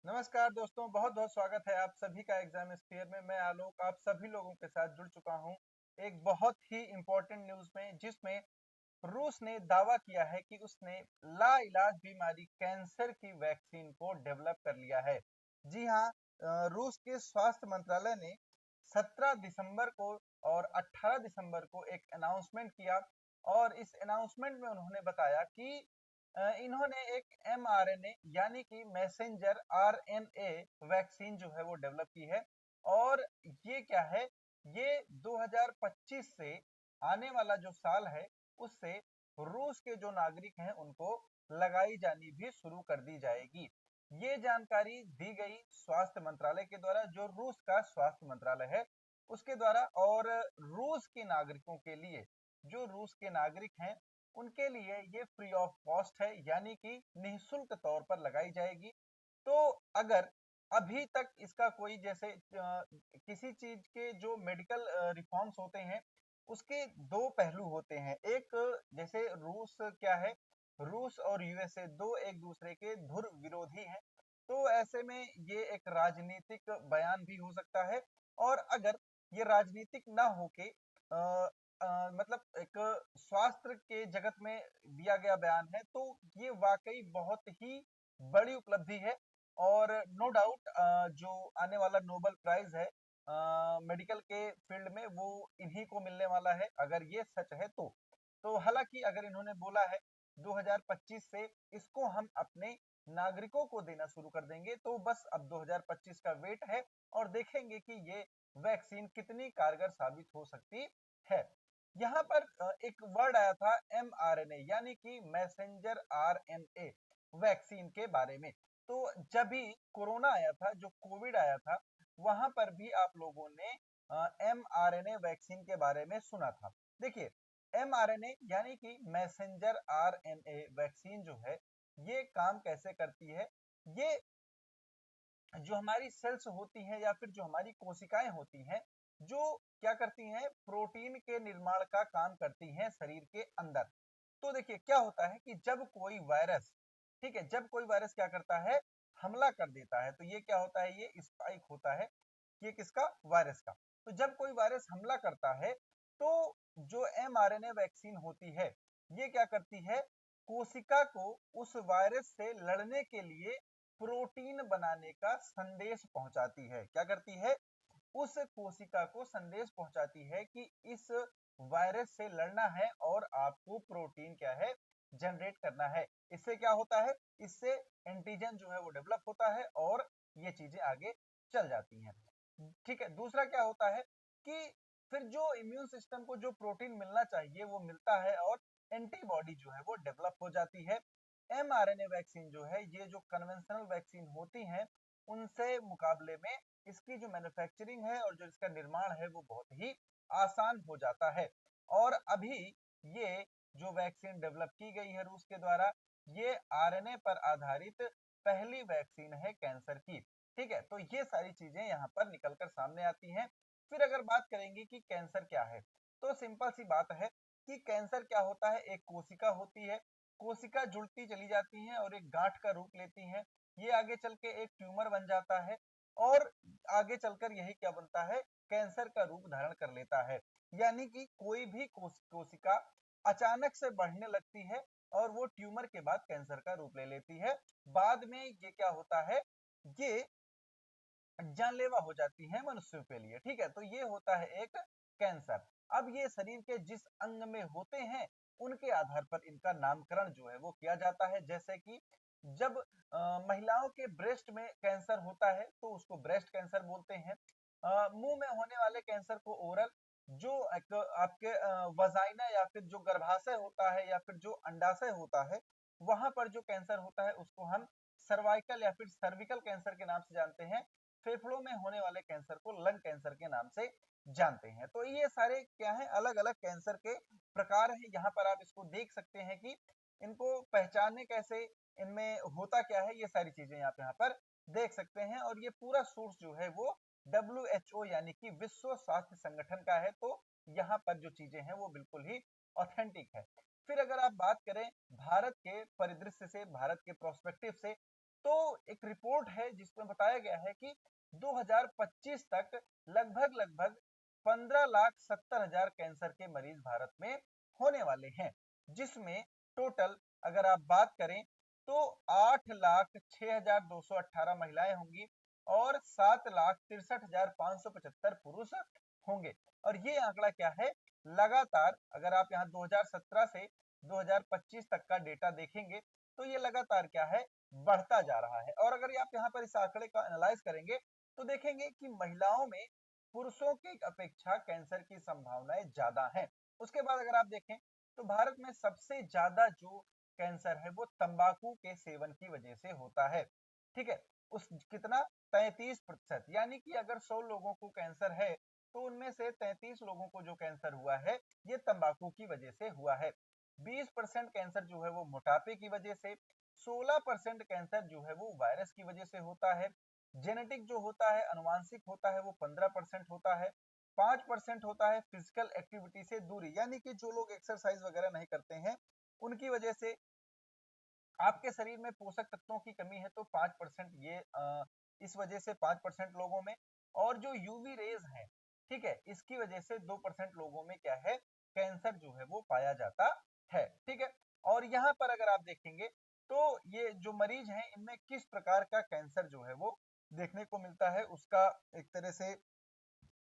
नमस्कार दोस्तों, बहुत बहुत स्वागत है आप सभी का एग्जाम स्फीयर में। मैं आलोक आप सभी लोगों के साथ जुड़ चुका हूं एक बहुत ही इंपॉर्टेंट न्यूज में, जिसमें रूस ने दावा किया है कि उसने लाइलाज बीमारी कैंसर की वैक्सीन को डेवलप कर लिया है। जी हाँ, रूस के स्वास्थ्य मंत्रालय ने 17 दिसंबर को और 18 दिसंबर को एक अनाउंसमेंट किया और इस अनाउंसमेंट में उन्होंने बताया कि इन्होंने एक mRNA यानी कि मैसेंजर आरएनए वैक्सीन जो है वो डेवलप की है। और ये क्या है, ये 2025 से आने वाला जो साल है उससे रूस के जो नागरिक हैं उनको लगाई जानी भी शुरू कर दी जाएगी। ये जानकारी दी गई स्वास्थ्य मंत्रालय के द्वारा, जो रूस का स्वास्थ्य मंत्रालय है उसके द्वारा। और रूस के नागरिकों के लिए, जो रूस के नागरिक हैं उनके लिए ये फ्री ऑफ कॉस्ट है, यानी कि निःशुल्क तौर पर लगाई जाएगी। तो अगर अभी तक इसका कोई जैसे किसी चीज के जो मेडिकल रिफॉर्म्स होते हैं उसके दो पहलू होते हैं। एक, जैसे रूस क्या है, रूस और यूएसए दो एक दूसरे के धुर विरोधी हैं। तो ऐसे में ये एक राजनीतिक बयान भी हो सकता है। और अगर ये राजनीतिक ना होके मतलब एक स्वास्थ्य के जगत में दिया गया बयान है, तो ये वाकई बहुत ही बड़ी उपलब्धि है। और नो डाउट जो आने वाला नोबेल प्राइज है मेडिकल के फील्ड में, वो इन्हीं को मिलने वाला है अगर ये सच है तो हालांकि अगर इन्होंने बोला है 2025 से इसको हम अपने नागरिकों को देना शुरू कर देंगे, तो बस अब 2025 का वेट है और देखेंगे कि ये वैक्सीन कितनी कारगर साबित हो सकती है। यहाँ पर एक वर्ड आया था mRNA यानी कि मैसेंजर आरएनए वैक्सीन के बारे में। तो जब भी कोरोना आया था, जो कोविड आया था, वहां पर भी आप लोगों ने mRNA वैक्सीन के बारे में सुना था। देखिए, mRNA यानी कि मैसेंजर आरएनए वैक्सीन जो है, ये काम कैसे करती है। ये जो हमारी सेल्स होती हैं या फिर जो हमारी कोशिकाएं होती हैं, जो क्या करती हैं, प्रोटीन के निर्माण का काम करती हैं शरीर के अंदर। तो देखिए क्या होता है कि जब कोई वायरस, ठीक है, जब कोई वायरस क्या करता है, हमला कर देता है, तो ये क्या होता है, ये स्पाइक होता है, ये किसका, वायरस का। तो जब कोई वायरस हमला करता है तो जो mRNA वैक्सीन होती है, ये क्या करती है, कोशिका को उस वायरस से लड़ने के लिए प्रोटीन बनाने का संदेश पहुंचाती है। क्या करती है, उस कोशिका को संदेश पहुंचाती है कि इस वायरस से लड़ना है और आपको प्रोटीन क्या है, जनरेट करना है। इससे क्या होता है, इससे एंटीजन जो है वो डेवलप होता है और ये चीजें आगे चल जाती हैं। ठीक है, दूसरा क्या होता है कि फिर जो इम्यून सिस्टम को जो प्रोटीन मिलना चाहिए वो मिलता है और एंटीबॉडी जो है वो डेवलप हो जाती है। mRNA वैक्सीन जो है, ये जो कन्वेंशनल वैक्सीन होती हैं उनसे मुकाबले में इसकी जो मैन्युफैक्चरिंग है और जो इसका निर्माण है वो बहुत ही आसान हो जाता है। और अभी ये जो वैक्सीन डेवलप की गई है रूस के द्वारा, ये आरएनए पर आधारित पहली वैक्सीन है कैंसर की। ठीक है, तो ये सारी चीजें यहाँ पर निकलकर सामने आती हैं। फिर अगर बात करेंगे कि कैंसर क्या है, तो सिंपल सी बात है कि कैंसर क्या होता है, एक कोशिका होती है, कोशिका जुड़ती चली जाती है और एक गांठ का रूप लेती है। ये आगे चल के एक ट्यूमर बन जाता है और आगे चलकर यही क्या बनता है, कैंसर का रूप धारण कर लेता है। यानी कि कोई भी कोशिका अचानक से बढ़ने लगती है और वो ट्यूमर के बाद कैंसर का रूप ले लेती है। बाद में ये क्या होता है, ये जानलेवा हो जाती है मनुष्यों के लिए। ठीक है, तो ये होता है एक कैंसर। अब ये शरीर के जिस अंग में होते हैं उनके आधार पर इनका नामकरण जो है वो किया जाता है। जैसे कि जब महिलाओं के ब्रेस्ट में कैंसर होता है तो उसको ब्रेस्ट कैंसर बोलते हैं। मुंह में होने वाले कैंसर को ओरल, जो एक आपके वजाइना या फिर जो गर्भाशय होता है या फिर जो अंडाशय होता है, वहां पर जो कैंसर होता है उसको हम सर्वाइकल या फिर सर्विकल कैंसर के नाम से जानते हैं। फेफड़ों में होने वाले कैंसर को लंग कैंसर के नाम से जानते हैं। तो ये सारे क्या है, अलग अलग कैंसर के प्रकार हैं। यहाँ पर आप इसको देख सकते हैं कि इनको पहचानने कैसे, इनमें होता क्या है, ये सारी चीजें आप यहाँ पर देख सकते हैं। और ये पूरा सोर्स जो है वो WHO यानी कि विश्व स्वास्थ्य संगठन का है। तो यहाँ पर जो चीजें हैं वो बिल्कुल ही ऑथेंटिक है। फिर अगर आप बात करें भारत के परिदृश्य से, भारत के प्रोस्पेक्टिव से, तो एक रिपोर्ट है जिसमें बताया गया है कि 2025 तक लगभग 15,70,000 कैंसर के मरीज भारत में होने वाले हैं, जिसमें टोटल अगर आप बात करें तो 8,06,218 महिलाएं होंगी और 7,63,575 पुरुष होंगे। और ये आंकड़ा क्या है, लगातार अगर आप यहाँ 2017 से 2025 तक का डेटा देखेंगे तो ये लगातार क्या है, बढ़ता जा रहा है। और अगर आप यहाँ पर इस आंकड़े का एनालाइज करेंगे तो देखेंगे कि महिलाओं में पुरुषों की अपेक्षा कैंसर की संभावनाएं ज्यादा हैं। उसके बाद अगर आप देखें तो भारत में सबसे ज्यादा जो कैंसर है वो तंबाकू के सेवन की वजह से होता है। ठीक है, उस कितना 33%, यानी कि अगर 100 लोगों को कैंसर है तो उनमें से 33 लोगों को जो कैंसर हुआ है ये तंबाकू की वजह से हुआ है। 20% कैंसर जो है वो मोटापे की वजह से, 16% कैंसर जो है वो वायरस की वजह से होता है, जेनेटिक जो होता है अनुवांशिक होता है वो 15% होता है, 5% होता है फिजिकल एक्टिविटी से दूरी, यानी कि जो लोग एक्सरसाइज वगैरह नहीं करते हैं उनकी वजह से आपके शरीर में पोषक तत्वों की कमी है तो 5% ये इस वजह से 5% लोगों में, और जो यूवी रेज है, ठीक है, इसकी वजह से 2% लोगों में क्या है, कैंसर जो है वो पाया जाता है। ठीक है, और यहाँ पर अगर आप देखेंगे तो ये जो मरीज हैं इनमें किस प्रकार का कैंसर जो है वो देखने को मिलता है उसका एक तरह से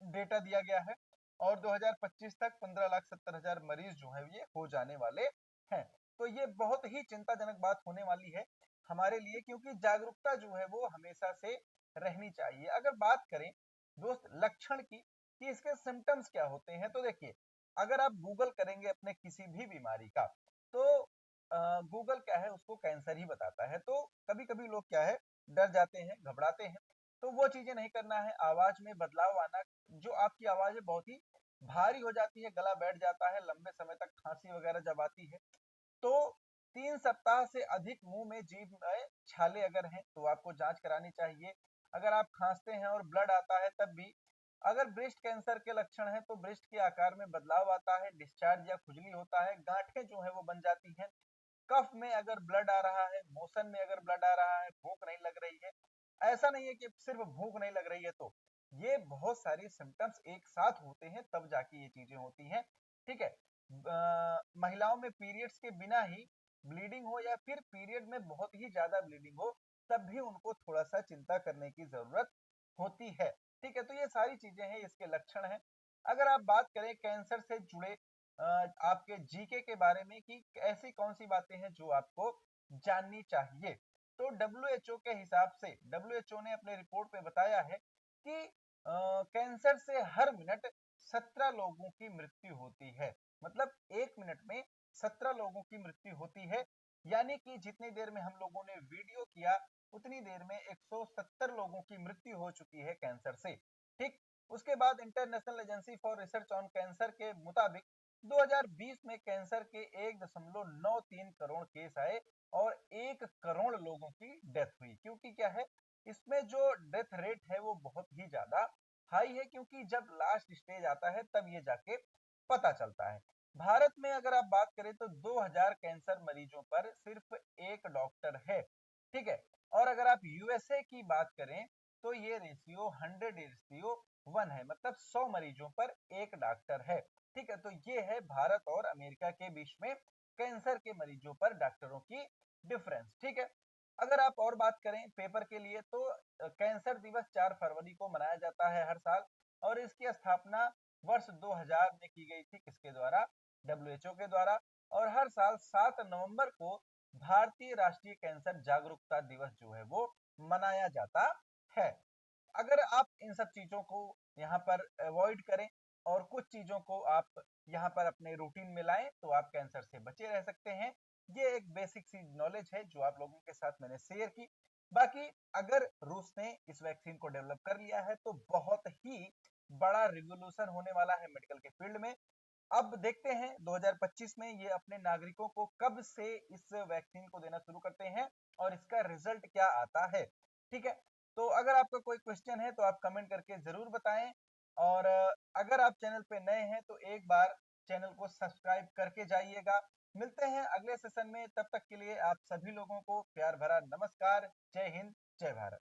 डेटा दिया गया है। और 2025 तक 15,70,000 मरीज जो है ये हो जाने वाले हैं। तो ये बहुत ही चिंताजनक बात होने वाली है हमारे लिए, क्योंकि जागरूकता जो है वो हमेशा से रहनी चाहिए। अगर बात करें दोस्त लक्षण की कि इसके सिम्टम्स क्या होते हैं, तो देखिए अगर आप गूगल करेंगे अपने किसी भी बीमारी का तो गूगल क्या है उसको कैंसर ही बताता है। तो कभी कभी लोग क्या है डर जाते हैं, घबराते हैं, तो वो चीजें नहीं करना है। आवाज में बदलाव आना, जो आपकी आवाज है बहुत ही भारी हो जाती है, गला बैठ जाता है, लंबे समय तक खांसी वगैरह जब आती है, तो 3 सप्ताह से अधिक मुंह में जीभ में छाले अगर हैं तो आपको जांच करानी चाहिए। अगर आप खांसते हैं और ब्लड आता है तब भी। अगर ब्रेस्ट कैंसर के लक्षण हैं तो ब्रेस्ट के आकार में बदलाव आता है, डिस्चार्ज या खुजली होता है, गांठें जो है वो बन जाती हैं, कफ में अगर ब्लड आ रहा है, मोशन में अगर ब्लड आ रहा है, भूख नहीं लग रही है, ऐसा नहीं है कि सिर्फ भूख नहीं लग रही है, तो ये बहुत सारी सिम्टम्स एक साथ होते हैं तब जाके ये चीजें होती हैं। ठीक है, महिलाओं में पीरियड्स के बिना ही ब्लीडिंग हो या फिर पीरियड में बहुत ही ज्यादा ब्लीडिंग हो तब भी उनको थोड़ा सा चिंता करने की जरूरत होती है। ठीक है, तो ये सारी चीजें हैं, इसके लक्षण हैं। अगर आप बात करें कैंसर से जुड़े आपके जीके के बारे में कि ऐसी कौन सी बातें हैं जो आपको जाननी चाहिए, तो डब्ल्यूएचओ के हिसाब से डब्ल्यूएचओ ने अपने रिपोर्ट में बताया है कि कैंसर से हर मिनट 17 लोगों की मृत्यु होती है। मतलब 1 मिनट में 17 लोगों की मृत्यु होती है, यानी कि जितनी देर में हम लोगों ने वीडियो किया उतनी देर में 170 लोगों की मृत्यु हो चुकी है कैंसर से। ठीक, उसके बाद international agency for research on cancer के मुताबिक 2020 में कैंसर के 1.93 करोड़ केस आए और 1 करोड़ लोगों की डेथ हुई। क्योंकि क्या है, इसमें जो डेथ रेट है वो बहुत ही ज्यादा हाई है, क्योंकि जब लास्ट स्टेज आता है तब ये जाके पता चलता है। भारत में अगर आप बात करें तो 2000 कैंसर मरीजों पर सिर्फ एक डॉक्टर है। ठीक है, और अगर आप यूएसए की बात करें तो ये रेशियो 100:1 है, मतलब 100 मरीजों पर एक डॉक्टर है। ठीक है, तो ये है भारत और अमेरिका के बीच में कैंसर के मरीजों पर डॉक्टरों की डिफरेंस। ठीक है, अगर आप और बात करें पेपर के लिए तो कैंसर दिवस 4 फरवरी को मनाया जाता है हर साल, और इसकी स्थापना वर्ष 2000 में की गई थी, किसके द्वारा, डब्ल्यूएचओ के द्वारा। और हर साल 7 नवंबर को भारतीय राष्ट्रीय कैंसर जागरूकता दिवस जो है वो मनाया जाता है। अगर आप इन सब चीजों को यहाँ पर अवॉइड करें और कुछ चीजों को आप यहाँ पर अपने रूटीन में लाएं तो आप कैंसर से बचे रह सकते हैं। ये एक बेसिक सी नॉलेज है जो आप लोगों के साथ मैंने शेयर की। बाकी अगर रूस ने इस वैक्सीन को डेवलप कर लिया है तो बहुत ही बड़ा रिवोल्यूशन होने वाला है मेडिकल के फील्ड में। अब देखते हैं 2025 में ये अपने नागरिकों को कब से इस वैक्सीन को देना शुरू करते हैं और इसका रिजल्ट क्या आता है। ठीक है, तो अगर आपका कोई क्वेश्चन है तो आप कमेंट करके जरूर बताएं, और अगर आप चैनल पे नए हैं तो एक बार चैनल को सब्सक्राइब करके जाइएगा। मिलते हैं अगले सेशन में, तब तक के लिए आप सभी लोगों को प्यार भरा नमस्कार। जय हिंद, जय भारत।